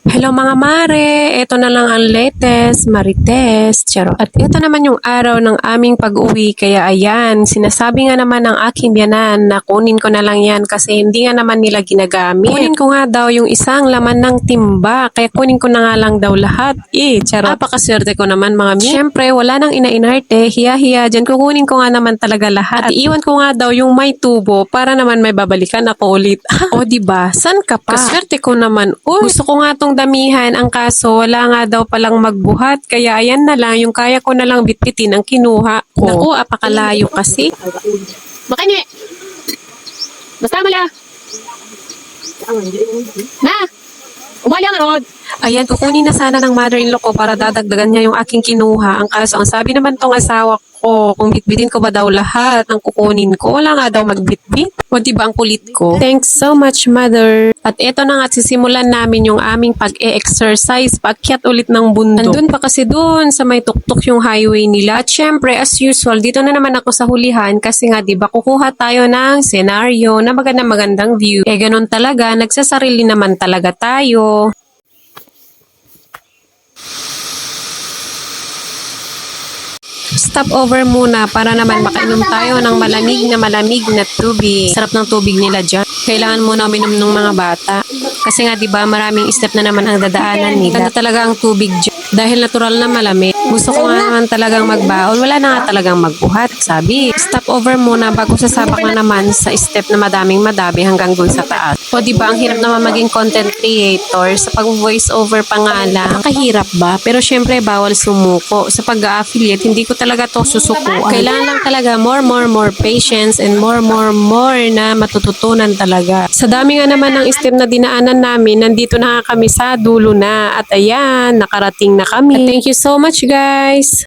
Hello mga mare, ito na lang ang latest, marites, charot. At ito naman yung araw ng aming pag-uwi, kaya ayan, sinasabi nga naman ng aking biyanan na kunin ko na lang yan kasi hindi nga naman nila ginagamit. Kunin ko nga daw yung isang laman ng timba, kaya kunin ko na nga lang daw lahat. Charot. Apakaswerte ko naman mga mi. Siyempre, wala nang ina-inarte, hiya-hiya, dyan kukunin ko nga naman talaga lahat. At iiwan ko nga daw yung may tubo para naman may babalikan ako ulit. O diba, san ka pa? Kaswerte ko naman. Uy, gusto ko nga tong damihan, ang kaso wala nga daw palang magbuhat, kaya ayan na lang, yung kaya ko na lang bitbitin ang kinuha ko. Naku, apakalayo kasi. Makanya. Basta mala. Na. Umali ang rod. Ayan, kukunin na sana ng mother-in-law ko para dadagdagan niya yung aking kinuha. Ang kaso, ang sabi naman tong asawa ko, kung bitbitin ko ba daw lahat ang kukunin ko, wala nga daw magbitbit. O diba ang kulit ko? Thanks so much, mother. At eto na nga, sisimulan namin yung aming pag-e-exercise, paakyat ulit ng bundok. Andun pa kasi dun sa may tuktok yung highway nila. At syempre, as usual, dito na naman ako sa hulihan kasi nga, diba, kukuha tayo ng senaryo na magandang view. Ganun talaga, nagsasarili naman talaga tayo. Stop over muna para naman makainom tayo ng malamig na tubig. Sarap ng tubig nila dyan. Kailangan muna uminom ng mga bata. Kasi nga 'di ba maraming step na naman ang dadaanan nila. Ganda talaga ang tubig dyan. Dahil natural na malamig. Gusto ko nga naman talagang magbaon. Wala na nga talagang magbuhat. Sabi, stop over muna bago sasabak na naman sa step na madaming madabi hanggang dun sa taas. O 'di ba ang hirap naman maging content creator sa pag-voice over pa nga lang. Nakahirap ba? Pero syempre bawal sumuko. Sa pag-affiliate, hindi ko talaga to susukuan. Kailangan lang talaga more patience and more na matututunan talaga. Sa dami nga naman ng step na dinaanan namin, nandito na kami sa dulo na. At ayan, nakarating na kami. At thank you so much guys!